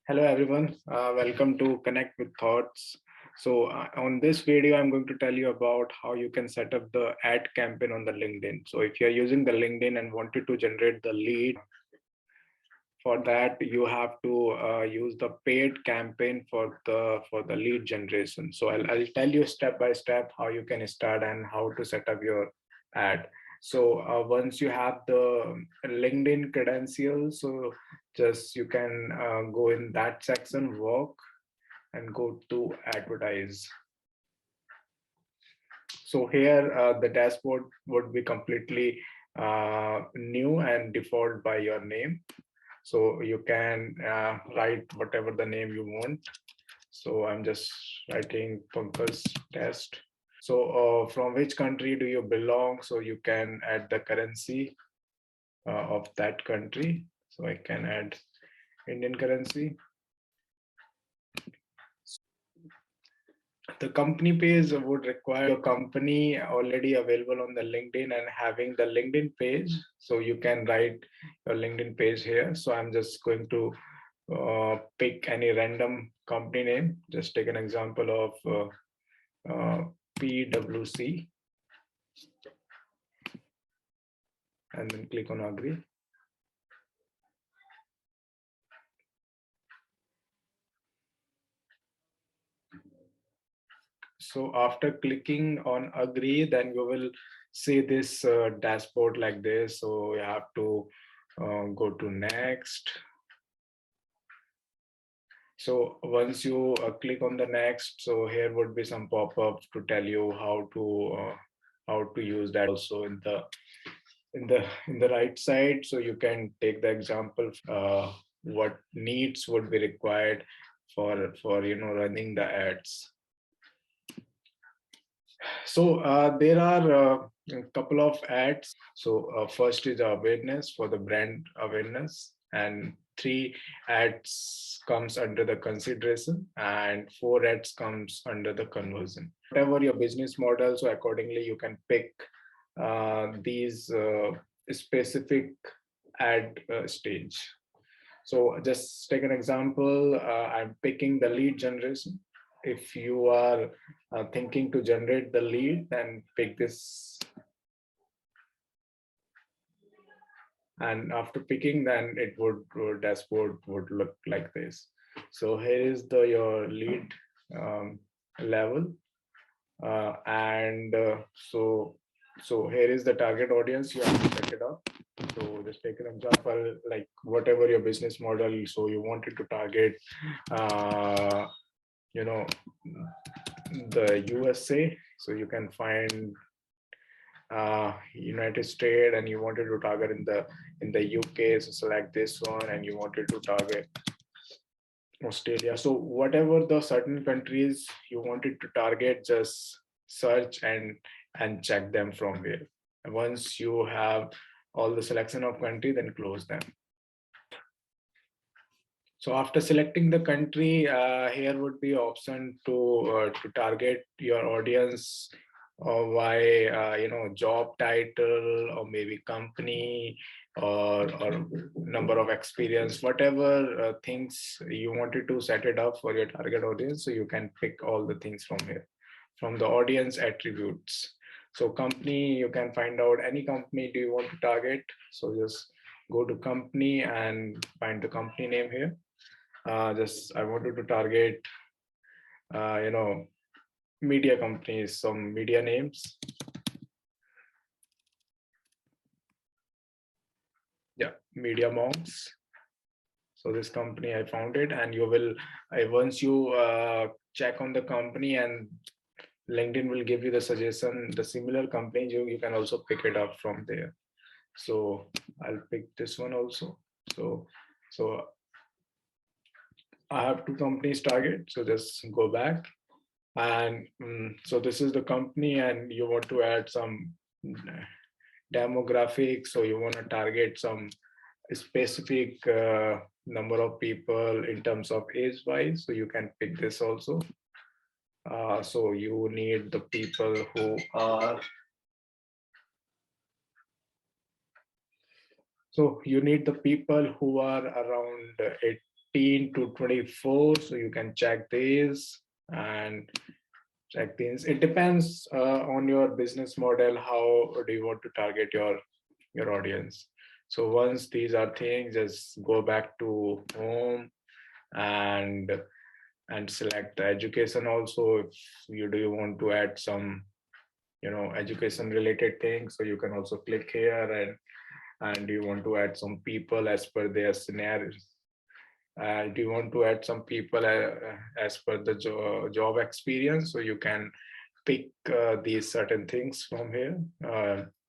Hello everyone, welcome to Connect with Thoughts. On this video, I'm going to tell you about how you can set up the ad campaign on the LinkedIn. So if you're using the LinkedIn and wanted to generate the lead, for that you have to use the paid campaign for the lead generation. So I'll tell you step by step how you can start and how to set up your ad. So once you have the LinkedIn credentials, so just you can go in that section, work, and go to advertise. So here the dashboard would be completely new and default by your name. So you can write whatever the name you want. So I'm just writing Pankaj Test. So from which country do you belong? So you can add the currency of that country. So I can add Indian currency. The company page would require your company already available on the LinkedIn and having the LinkedIn page. So you can write your LinkedIn page here. So I'm just going to pick any random company name. Just take an example of PwC and then click on agree. So after clicking on agree, then you will see this dashboard like this. So you have to go to next. So once you click on the next, so here would be some pop-up to tell you how to use that also in the right side. So you can take the example what needs would be required for running the ads. So there are a couple of ads. So first is awareness, for the brand awareness, and 3 ads comes under the consideration, and 4 ads comes under the conversion. Whatever your business model, so accordingly you can pick these specific ad stage. So just take an example. I'm picking the lead generation. If you are thinking to generate the lead, then pick this. And after picking, then it would dashboard would look like this. So here is your lead level, and so here is the target audience. You have to check it out. So just take an example, like whatever your business model. So you wanted to target, uh, you know, the USA. So you can find United States, and you wanted to target in the UK. So select this one, and you wanted to target Australia. So whatever the certain countries you wanted to target, just search and check them from here. And once you have all the selection of country, then close them. So after selecting the country, here would be option to target your audience by job title, or maybe company, or number of experience, whatever things you wanted to set it up for your target audience. So you can pick all the things from here, from the audience attributes. So company, you can find out any company do you want to target. So just go to company and find the company name here. Just I wanted to target, you know, media companies, some media names. Yeah, Media Monks. So this company I found it, and you will once you check on the company, and LinkedIn will give you the suggestion, the similar companies, you can also pick it up from there. So I'll pick this one also. So I have 2 companies target. So just go back, and so this is the company, and you want to add some demographics. So you want to target some specific number of people in terms of age wise. So you can pick this also. So you need the people who are, so you need the people who are around 15 to 24. So you can check these and check things. It depends on your business model. How do you want to target your audience? So once these are things, just go back to home and select the education also. If you do you want to add some education related things, so you can also click here, and you want to add some people as per their scenarios. Do you want to add some people as per the job experience, so you can pick these certain things from here.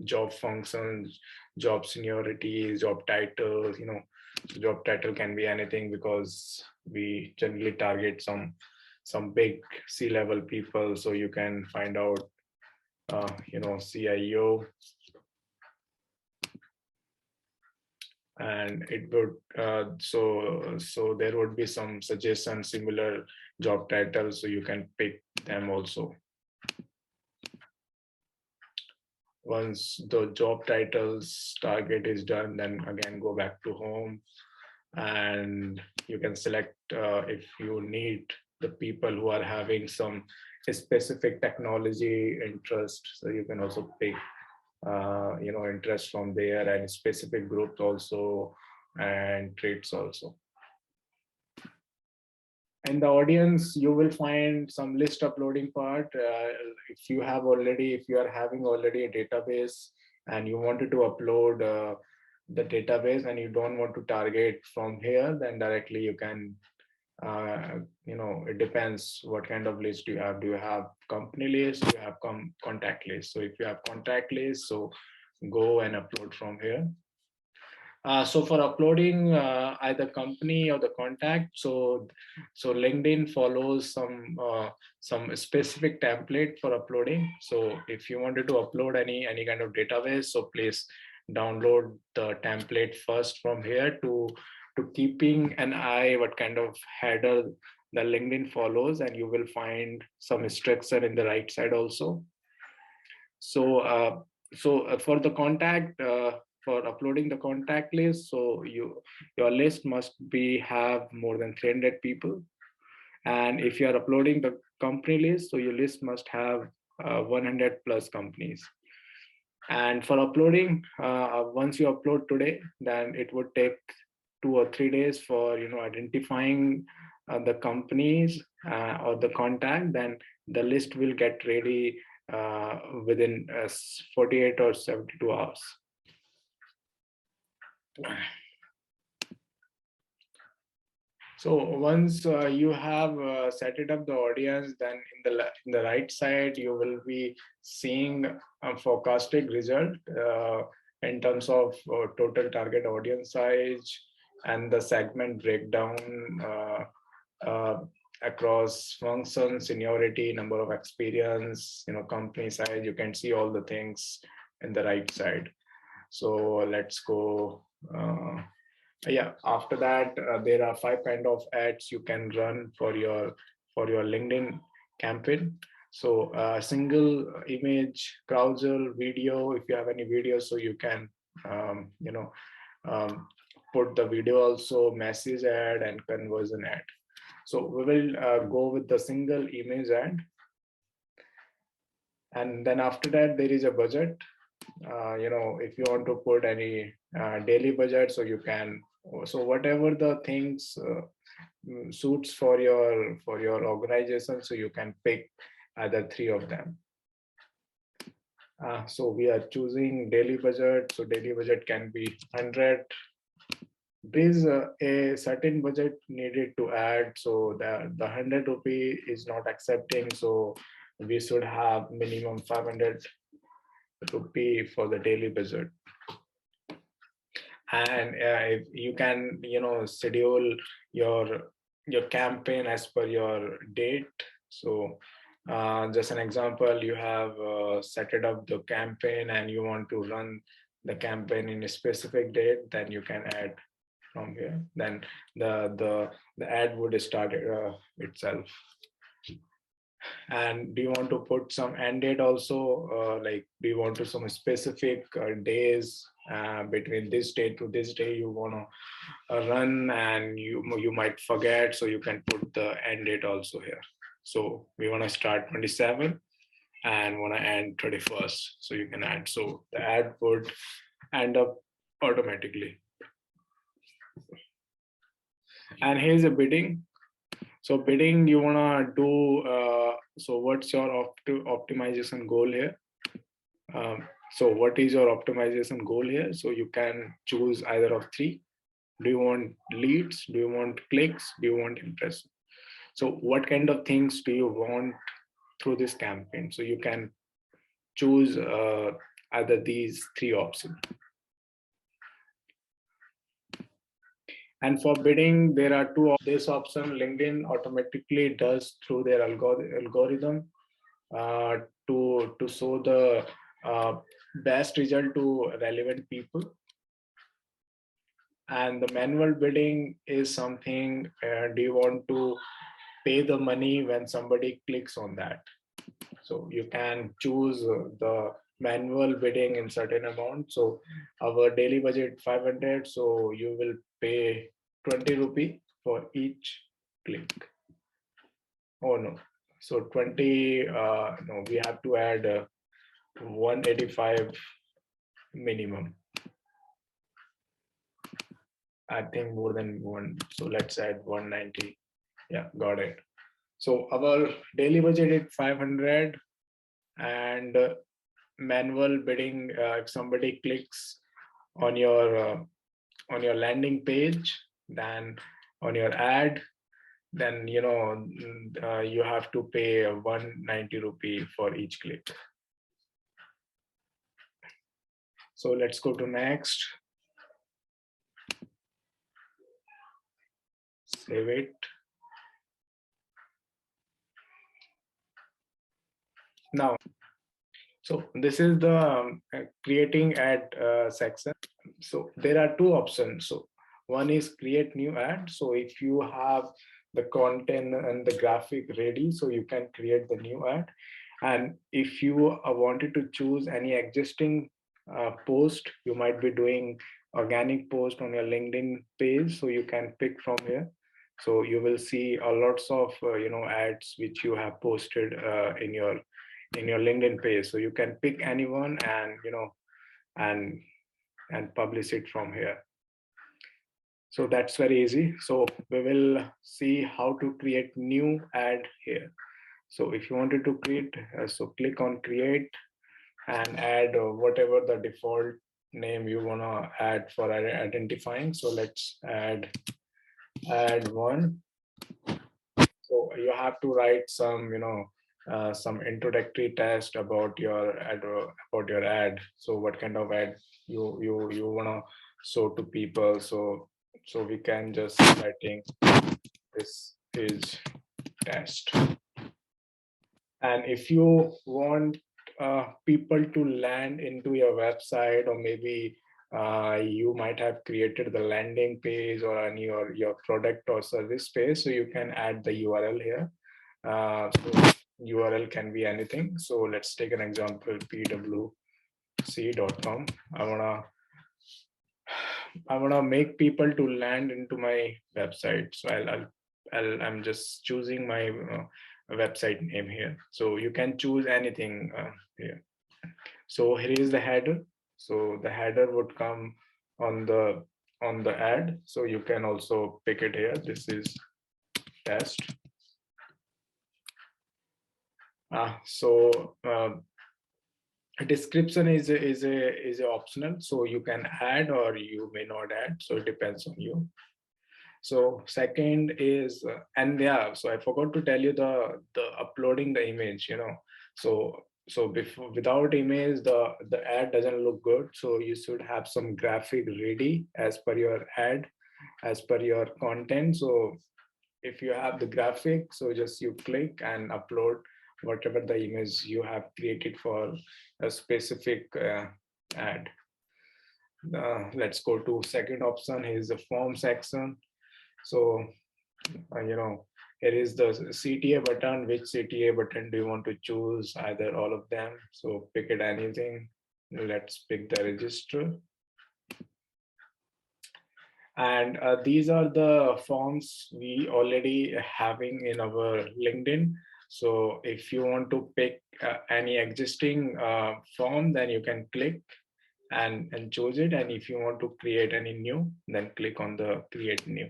Job functions, job seniority, job titles. Job title can be anything, because we generally target some big C-level people. So you can find out CIO, and it would so there would be some suggestions, similar job titles, so you can pick them also. Once the job titles target is done, then again go back to home, and you can select if you need the people who are having some specific technology interest, so you can also pick interest from there, and specific groups also, and traits also. In the audience, you will find some list uploading part. If you are having already a database and you wanted to upload the database, and you don't want to target from here, then directly you can it depends what kind of list you have. Do you have company list? Do you have contact list? So if you have contact list, so go and upload from here. So for uploading either company or the contact, so LinkedIn follows some specific template for uploading. So if you wanted to upload any kind of database, so please download the template first from here, to keeping an eye what kind of header the LinkedIn follows, and you will find some structure in the right side also. So for the contact, for uploading the contact list, so your list must have more than 300 people. And if you are uploading the company list, so your list must have 100 plus companies. And for uploading, once you upload today, then it would take 2 or 3 days for identifying the companies or the contact. Then the list will get ready within 48 or 72 hours. So once you have set it up the audience, then in the right side you will be seeing a forecasted result in terms of total target audience size and the segment breakdown across function, seniority, number of experience, company size. You can see all the things in the right side. So let's go. After that, there are 5 kind of ads you can run for your LinkedIn campaign. So single image, carousel, video. If you have any video, so you can put the video also, message ad and conversion ad. So we will go with the single image ad, and then after that there is a budget. If you want to put any daily budget, so you can. So whatever the things suits for your organization, so you can pick either 3 of them. So we are choosing daily budget. So daily budget can be 100. There's a certain budget needed to add, so the 100 rupee is not accepting, so we should have minimum 500 rupee for the daily budget. And if you can schedule your campaign as per your date. So just an example, you have set it up the campaign and you want to run the campaign in a specific date, then you can add from here. Then the ad would start itself. And do you want to put some end date also? Like, do you want to some specific days between this day to this day you want to run, and you might forget, so you can put the end date also here. So we want to start 27 and want to end 31st, so you can add, so the ad would end up automatically. And here's a bidding. So bidding, you want to do, so what's your optimization goal here? So what is your optimization goal here? So you can choose either of three. Do you want leads? Do you want clicks? Do you want impression? So what kind of things do you want through this campaign? So you can choose either these three options. And for bidding, there are two. This option LinkedIn automatically does through their algorithm to show the best result to relevant people. And the manual bidding is something, do you want to pay the money when somebody clicks on that? So you can choose the manual bidding in certain amount. So our daily budget 500, so you will pay 20 rupee for each click. Oh no, so 20, no, we have to add 185 minimum. I think more than one, so let's add 190. Yeah, got it. So our daily budget is 500, and manual bidding, if somebody clicks on your landing page, then on your ad, then you have to pay 190 rupee for each click. So let's go to next. Save it. Now, so this is the creating ad section. So there are two options. So one is create new ad. So if you have the content and the graphic ready, so you can create the new ad. And if you wanted to choose any existing post, you might be doing organic post on your LinkedIn page, so you can pick from here. So you will see a lots of ads which you have posted in your LinkedIn page. So you can pick anyone and and publish it from here. So that's very easy. So we will see how to create new ad here. So if you wanted to create, so click on create and add whatever the default name you want to add for identifying. So let's add one. So you have to write some some introductory text about your ad. So what kind of ad you want to show to people. So we can just writing this is test. And if you want people to land into your website, or maybe you might have created the landing page or on your product or service page, so you can add the URL here. So URL can be anything. So let's take an example, pwc.com. I wanna make people to land into my website. So I'm just choosing my website name here. So you can choose anything here. So here is the header. So the header would come on the ad. So you can also pick it here. This is test. So description is a optional. So you can add or you may not add. So it depends on you. So second is and yeah, so I forgot to tell you the uploading the image, so before, without image, the ad doesn't look good. So you should have some graphic ready as per your ad, as per your content. So if you have the graphic, so just you click and upload whatever the image you have created for a specific ad. Let's go to second option. Here is the form section. So here is the CTA button. Which CTA button do you want to choose? Either all of them. So pick it anything. Let's pick the register. And these are the forms we already having in our LinkedIn. So if you want to pick any existing form, then you can click and choose it. And if you want to create any new, then click on the create new.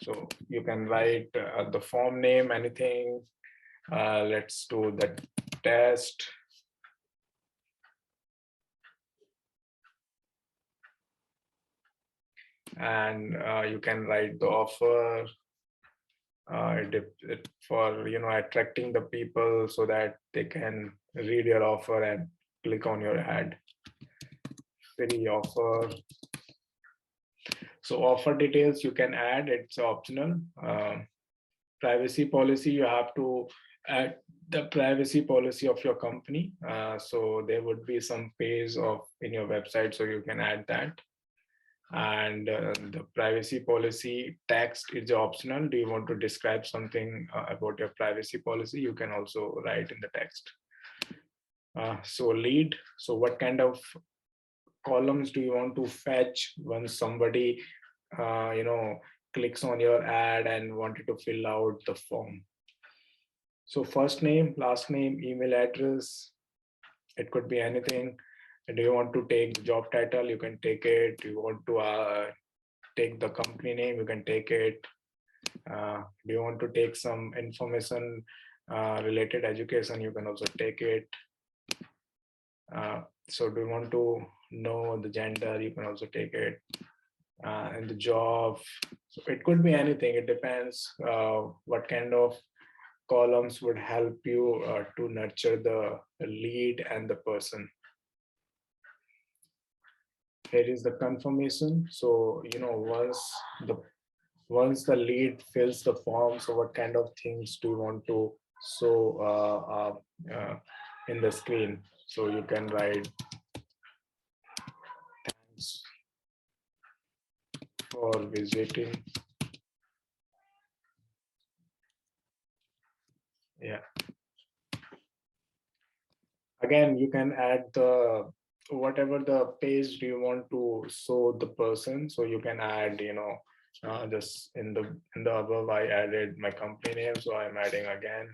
So you can write the form name, anything. Let's do the test. And you can write the offer for attracting the people so that they can read your offer and click on your ad. Free offer. So offer details you can add, it's optional. Privacy policy, you have to add the privacy policy of your company. So there would be some page of in your website, so you can add that. And the privacy policy text is optional. Do you want to describe something about your privacy policy? You can also write in the text. So lead, so what kind of columns do you want to fetch when somebody clicks on your ad and wanted to fill out the form? So first name, last name, email address, it could be anything. And do you want to take the job title? You can take it. Do you want to take the company name? You can take it. Do you want to take some information related education? You can also take it. So do you want to know the gender? You can also take it. And the job. So it could be anything. It depends what kind of columns would help you to nurture the lead and the person. Here is the confirmation. So once the lead fills the form, so what kind of things do you want to show in the screen? So you can write thanks for visiting. Yeah. Again, you can add the whatever the page do you want to show the person. So you can add, just in the above, I added my company name, so I'm adding again.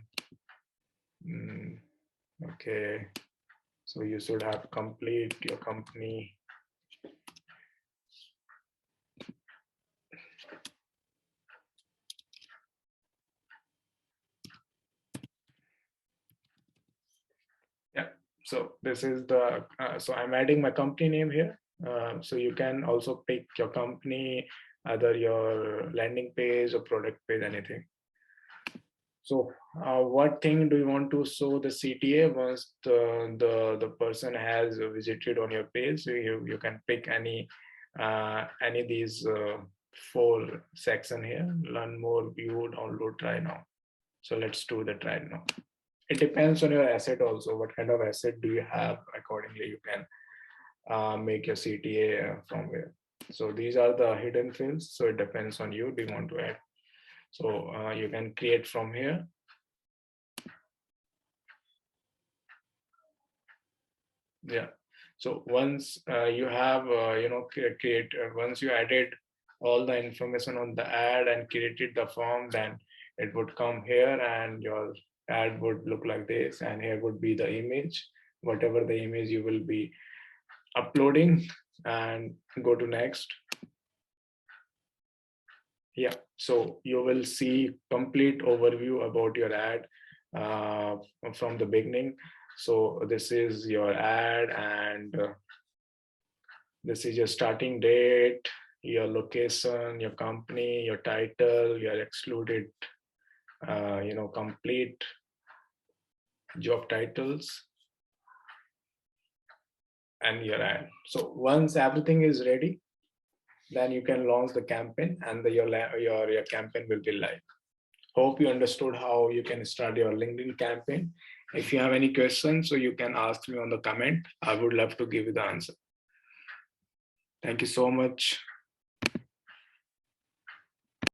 Okay, so you should have complete your company. Yeah, so this is the so I'm adding my company name here. So you can also pick your company, either your landing page or product page, anything. So what thing do you want to show the CTA once the person has visited on your page? So you can pick any of these 4 section here: learn more, view, download, try now. So let's do the try now. It depends on your asset also. What kind of asset do you have? Accordingly, you can make your CTA from where. So these are the hidden fields. So it depends on you. Do you want to add? So you can create from here. Yeah. So once you have, once you added all the information on the ad and created the form, then it would come here and your ad would look like this. And here would be the image, whatever the image you will be uploading, and go to next. Yeah, so you will see complete overview about your ad from the beginning. So this is your ad, and this is your starting date, your location, your company, your title, your excluded, complete job titles, and your ad. So once everything is ready, then you can launch the campaign, and your campaign will be live. Hope you understood how you can start your LinkedIn campaign. If you have any questions, so you can ask me on the comment. I would love to give you the answer. Thank you so much.